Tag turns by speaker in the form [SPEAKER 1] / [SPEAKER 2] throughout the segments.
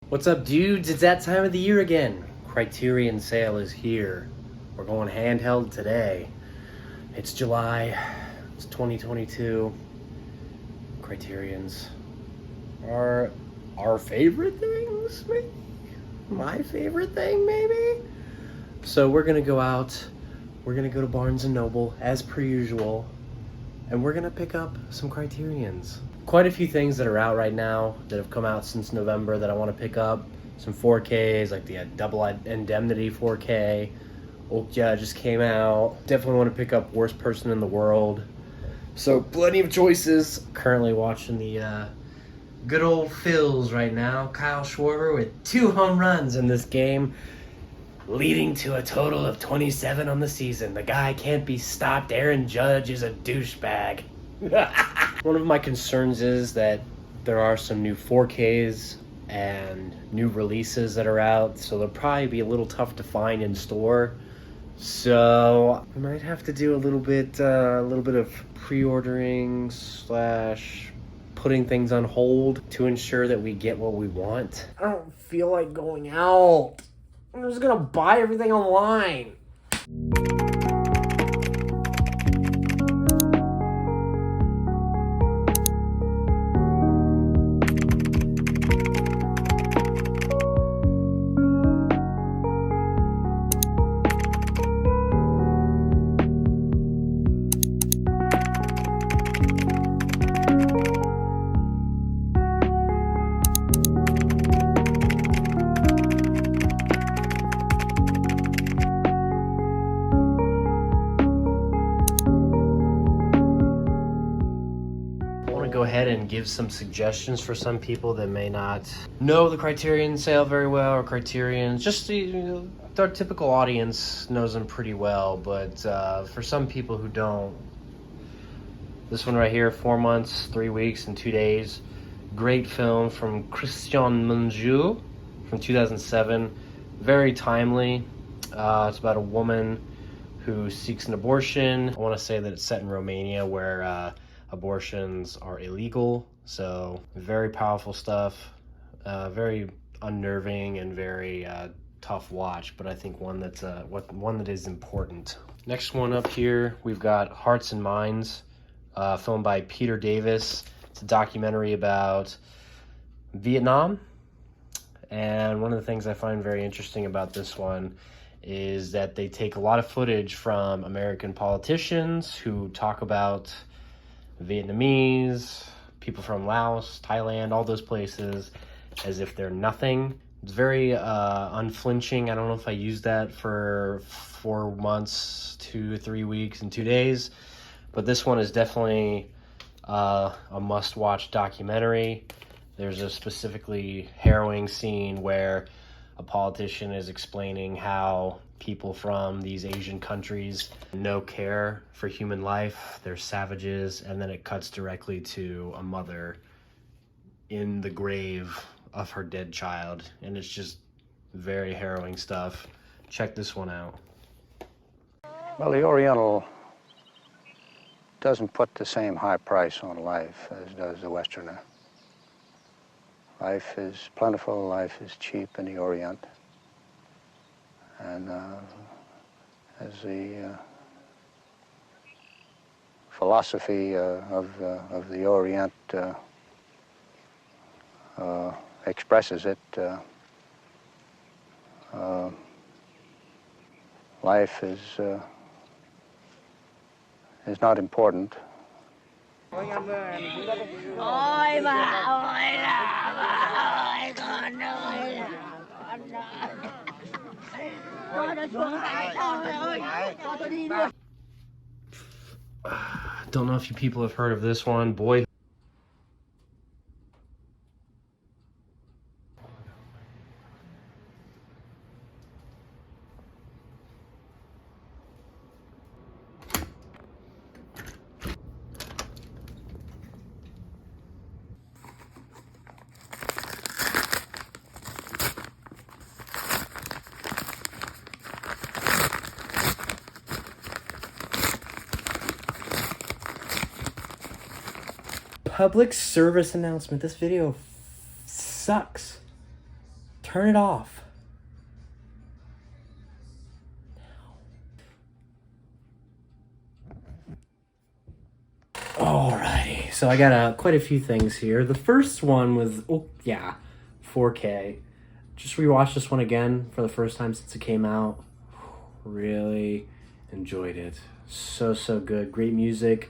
[SPEAKER 1] What's up, dudes? It's that time of the year again. Criterion sale is here. We're going handheld today. It's July. It's 2022. Criterions are our favorite things, maybe? My favorite thing, maybe? So we're gonna go out. We're gonna go to Barnes & Noble, as per usual. And we're gonna pick up some Criterions. Quite a few things that are out right now that have come out since November that I want to pick up. Some 4Ks, like the Double Indemnity 4K. Okja just came out. Definitely want to pick up Worst Person in the World. So plenty of choices. Currently watching the good old Phils right now. Kyle Schwarber with 2 home runs in this game, leading to a total of 27 on the season. The guy can't be stopped. Aaron Judge is a douchebag. One of my concerns is that there are some new 4Ks and new releases that are out, so they'll probably be a little tough to find in store. So we might have to do a little bit of pre-ordering / putting things on hold to ensure that we get what we want. I don't feel like going out. I'm just gonna buy everything online. Go ahead and give some suggestions for some people that may not know the Criterion sale very well, or Criterion, just our typical audience knows them pretty well, but for some people who don't, this one right here, 4 months, 3 weeks, and 2 days, great film from Criterion from 2007, very timely. It's about a woman who seeks an abortion. I want to say that it's set in Romania, where abortions are illegal. So very powerful stuff, very unnerving and very tough watch, but I think one that's one that is important. Next one up here, we've got Hearts and Minds, filmed by Peter Davis. It's a documentary about Vietnam, and one of the things I find very interesting about this one is that they take a lot of footage from American politicians who talk about Vietnamese, people from Laos, Thailand, all those places, as if they're nothing. It's very unflinching. I don't know if I used that for 4 months, 3 weeks, and 2 days, but this one is definitely a must-watch documentary. There's a specifically harrowing scene where a politician is explaining how people from these Asian countries no care for human life. They're savages, and then it cuts directly to a mother in the grave of her dead child, and it's just very harrowing stuff. Check this one out.
[SPEAKER 2] Well, the Oriental doesn't put the same high price on life as does the Westerner. Life is plentiful, life is cheap in the Orient. And as the philosophy of the Orient expresses it, life is not important.
[SPEAKER 3] Ôi bà ơi là bà ơi con ơi là con ơi. Cho nó xuống tay tôi ơi, cho tôi đi luôn.
[SPEAKER 1] Don't know if you people have heard of this one. Boy. Public service announcement. This video sucks. Turn it off. Alrighty, so I got quite a few things here. The first one was, 4K. Just rewatched this one again for the first time since it came out. Really enjoyed it. So good. Great music.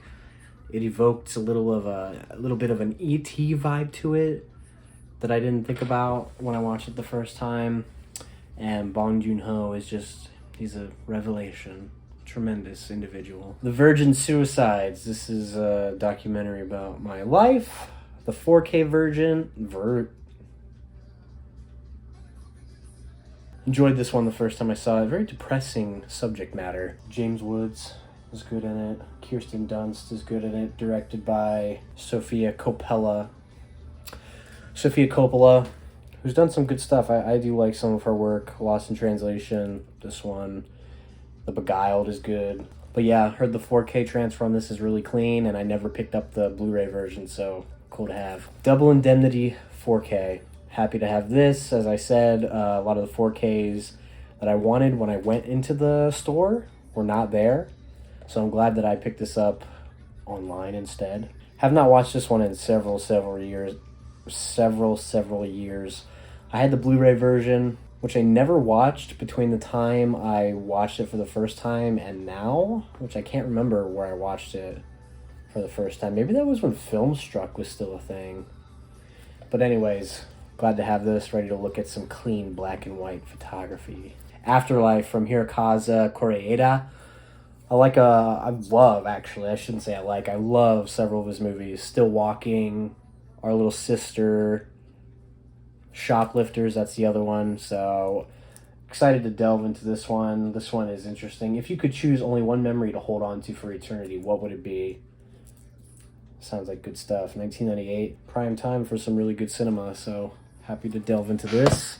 [SPEAKER 1] It evoked a little bit of an E.T. vibe to it that I didn't think about when I watched it the first time. And Bong Joon-ho is he's a revelation. Tremendous individual. The Virgin Suicides. This is a documentary about my life. The 4K version. Enjoyed this one the first time I saw it. Very depressing subject matter. James Woods is good in it. Kirsten Dunst is good in it. Directed by Sofia Coppola. Who's done some good stuff. I do like some of her work. Lost in Translation. This one. The Beguiled is good. But yeah, heard the 4K transfer on this is really clean, and I never picked up the Blu-ray version, so cool to have. Double Indemnity 4K. Happy to have this. As I said, a lot of the 4Ks that I wanted when I went into the store were not there, so I'm glad that I picked this up online instead. Have not watched this one in several years. I had the Blu-ray version, which I never watched between the time I watched it for the first time and now, which I can't remember where I watched it for the first time. Maybe that was when Filmstruck was still a thing. But anyways, glad to have this, ready to look at some clean black and white photography. Afterlife from Hirokazu Koreeda. I love several of his movies. Still Walking, Our Little Sister, Shoplifters, that's the other one. So excited to delve into this one. This one is interesting. If you could choose only one memory to hold on to for eternity, what would it be? Sounds like good stuff. 1998, prime time for some really good cinema, so happy to delve into this.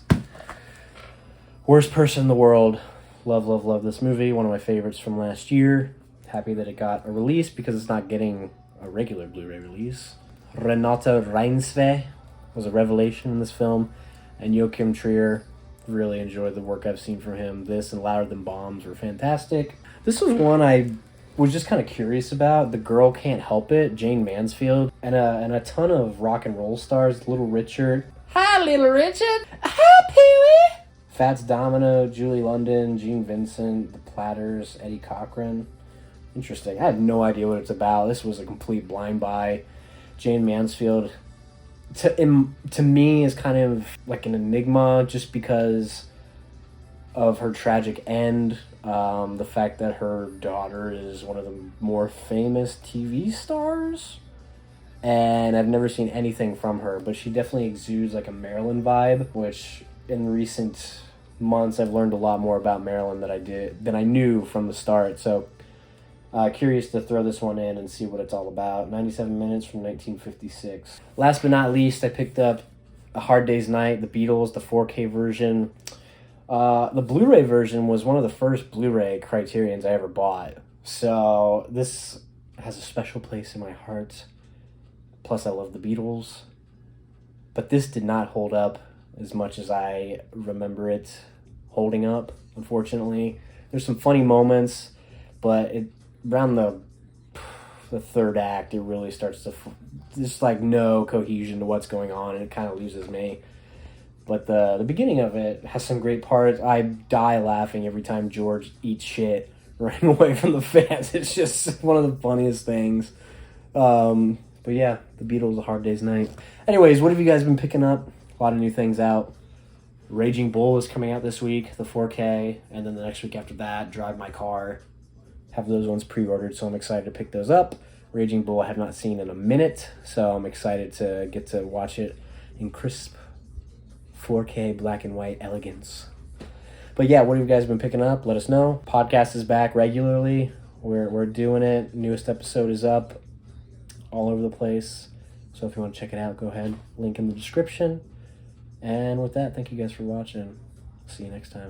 [SPEAKER 1] Worst Person in the World. Love this movie. One of my favorites from last year. Happy that it got a release because it's not getting a regular Blu-ray release. Renata Reinsve was a revelation in this film, and Joachim Trier. Really enjoyed the work I've seen from him. This and Louder Than Bombs were fantastic. This was one I was just kind of curious about. The Girl Can't Help It, Jane Mansfield, and a ton of rock and roll stars. Little Richard. Hi, Little Richard. Hi, Pee-wee. Fats Domino, Julie London, Gene Vincent, The Platters, Eddie Cochran. Interesting. I had no idea what it's about. This was a complete blind buy. Jane Mansfield, to me, is kind of like an enigma just because of her tragic end. The fact that her daughter is one of the more famous TV stars. And I've never seen anything from her, but she definitely exudes like a Marilyn vibe, which in recent months I've learned a lot more about Marilyn than I knew from the start. So curious to throw this one in and see what it's all about. 97 minutes from 1956. Last but not least, I picked up A Hard Day's Night, the Beatles, the 4K version. The Blu-ray version was one of the first Blu-ray Criterions I ever bought. So this has a special place in my heart. Plus I love the Beatles. But this did not hold up as much as I remember it holding up, unfortunately. There's some funny moments, but around the third act, it really starts to there's like no cohesion to what's going on, and it kind of loses me. But the beginning of it has some great parts. I die laughing every time George eats shit running away from the fans. It's just one of the funniest things. But yeah, the Beatles, A Hard Day's Night. Anyways, what have you guys been picking up? A lot of new things out. Raging Bull is coming out this week, the 4K, and then the next week after that, Drive My Car. Have those ones pre-ordered, so I'm excited to pick those up. Raging Bull I have not seen in a minute, so I'm excited to get to watch it in crisp 4K black and white elegance. But yeah, what have you guys been picking up? Let us know. Podcast is back regularly. We're doing it. Newest episode is up all over the place. So if you want to check it out, go ahead. Link in the description. And with that, thank you guys for watching. See you next time.